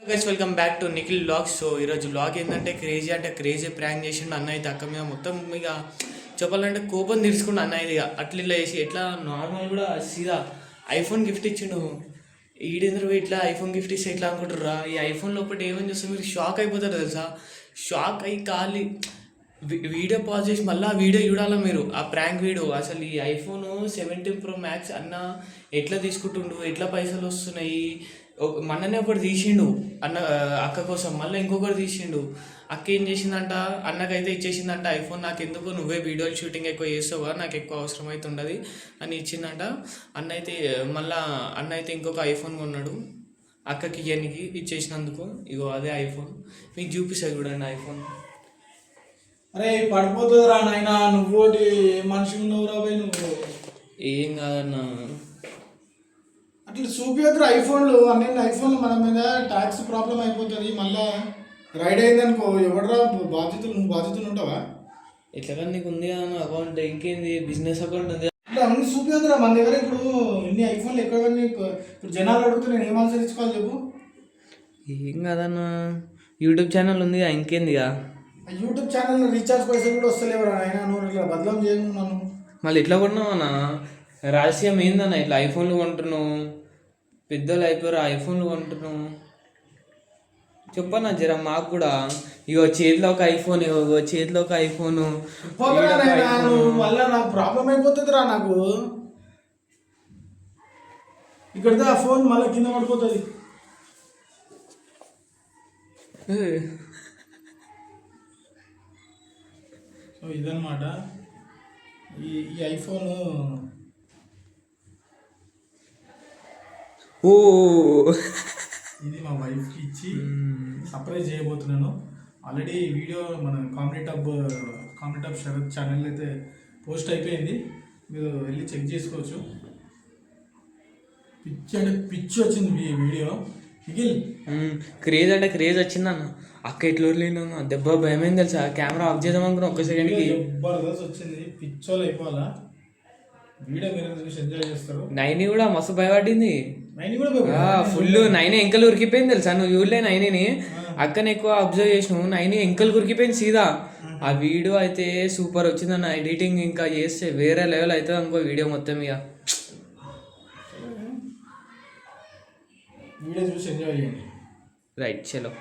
Guys welcome back to Nikhil vlogs. So ఈరోజు vlog ఏంటంటే crazy అంటే క్రేజీ ప్రాంక్ చేసిండు అన్న అయితే అక్క మీద మొత్తం ఇక చెప్పాలంటే కోపం తీర్చుకుండు అన్న ఇది అట్లా ఇట్లా చేసి ఎట్లా నార్మల్ కూడా సీదా ఐఫోన్ గిఫ్ట్ ఇచ్చిండు. ఈడెందరూ ఇట్లా ఐఫోన్ గిఫ్ట్ ఇస్తే ఎట్లా అనుకుంటారా? ఈ ఐఫోన్ లోపల ఏమని చూస్తే మీరు షాక్ అయిపోతారు తెలుసా. షాక్ అయ్యి ఖాళీ వీడియో పాజ్ చేసి మళ్ళీ ఆ వీడియో చూడాలా మీరు, ఆ ప్రాంక్ వీడియో. అసలు ఈ ఐఫోన్ 17 Pro Max అన్న ఎట్లా తీసుకుంటుండు, ఎట్లా పైసలు వస్తున్నాయి. మొన్ననే ఒకటి తీసిండు అన్న అక్క కోసం, మళ్ళీ ఇంకొకటి తీసిండు. అక్క ఏం చేసిందంట, అన్నకైతే ఇచ్చేసిందంట ఐఫోన్. నాకు ఎందుకు, నువ్వే వీడియోలు షూటింగ్ ఎక్కువ చేస్తావా, నాకు ఎక్కువ అవసరం అయితే ఉండదు అని ఇచ్చిందంట. అన్న అయితే ఇంకొక ఐఫోన్ కొన్నాడు అక్కకి ఇయనికి ఇచ్చేసినందుకు. ఇగో అదే ఐఫోన్ మీకు చూపిస్తుంది చూడండి ఐఫోన్. అరే పడిపోతుంది రా నాయన, నువ్వు మనిషి ఉన్నావు రాబోయ్ నువ్వు. ఏం కాదన్నా, అట్లా చూపించద్దు ఐఫోన్లు. అన్ని ఐఫోన్లు మన మీద ట్యాక్స్ ప్రాబ్లం అయిపోతుంది. మళ్ళా రైడ్ అయిందనుకో ఎవడరా బాధ్యతలు, నువ్వు బాధ్యతలు ఉంటావా? ఎట్లా నీకు ఉంది అన్న అకౌంట్, ఇంకేంది బిజినెస్ అకౌంట్ ఉంది. ఇట్లా అన్ని చూపించదురా మన దగ్గర. ఇప్పుడు ఇన్ని ఐఫోన్లు ఎక్కడ ఇప్పుడు జనాలు అడుగుతూ నేను ఏం ఆన్సర్ ఇచ్చుకోవాలి చెప్పు? ఏం కాదన్నా, యూట్యూబ్ ఛానల్ ఉంది ఇంకేందిగా. యూట్యూబ్ ఛానల్ రీఛార్జ్ పైసలు కూడా వస్తలేవురా ఆయన, నువ్వు ఇట్లా బదలం చేయను నన్ను. మళ్ళీ ఇట్లా కొన్నావు అన్న, రహస్యం ఏందన్న ఇట్లా ఐఫోన్లు కొంటున్నావు, పెద్దలు అయిపోయారు ఐఫోన్లు కొంటున్నావు చెప్పన్నా జర మాకు కూడా. ఇగో చేతిలో ఒక ఐఫోన్, ఇగో చేతిలో ఒక ఐఫోను. మళ్ళీ నాకు ప్రాబ్లం అయిపోతుంది రా. నాకు ఇక్కడ ఆ ఫోన్ మళ్ళీ కింద పడిపోతుంది. సో ఇదన్నమాట ఈ ఐఫోను. ఓ ఇది మా వైఫ్కి ఇచ్చి సర్ప్రైజ్ చేయబోతున్నాను. ఆల్రెడీ వీడియో మన కామెడీ టబ్ శరత్ ఛానల్ అయితే పోస్ట్ అయిపోయింది, మీరు వెళ్ళి చెక్ చేసుకోవచ్చు. పిచ్చి అంటే పిచ్చి వచ్చింది ఈ వీడియో. మిగిల్ క్రేజ్ అంటే క్రేజ్ వచ్చిందన్న. అక్క ఎట్లా లేను దెబ్బ భయమైంది తెలుసా. కెమెరా ఆఫ్ చేద్దాం అనుకున్నా ఒక్క సెకండ్కి. జబర్దస్త్ వచ్చింది, పిచ్చోళ్ళు అయిపోవాలా. వీడియో మీరు చూసి ఎంజాయ్ చేస్తారు. నైని కూడా మస్తు భయపడింది. ఫుల్ నైని ఎంకలు ఉరికిపోయింది తెలుసా. నువ్వు చూడలే నైనిని, అక్కని ఎక్కువ అబ్జర్వ్ చేసినావు. నైని ఎంకలు ఉరికిపోయింది సీదా. ఆ వీడియో అయితే సూపర్ వచ్చిందన్న. ఎడిటింగ్ ఇంకా చేస్తే వేరే లెవెల్ అవుతుంది అనుకో వీడియో మొత్తం. ఇక వీడియో చూసి ఎంజాయ్ చేయండి. రైట్ చలో.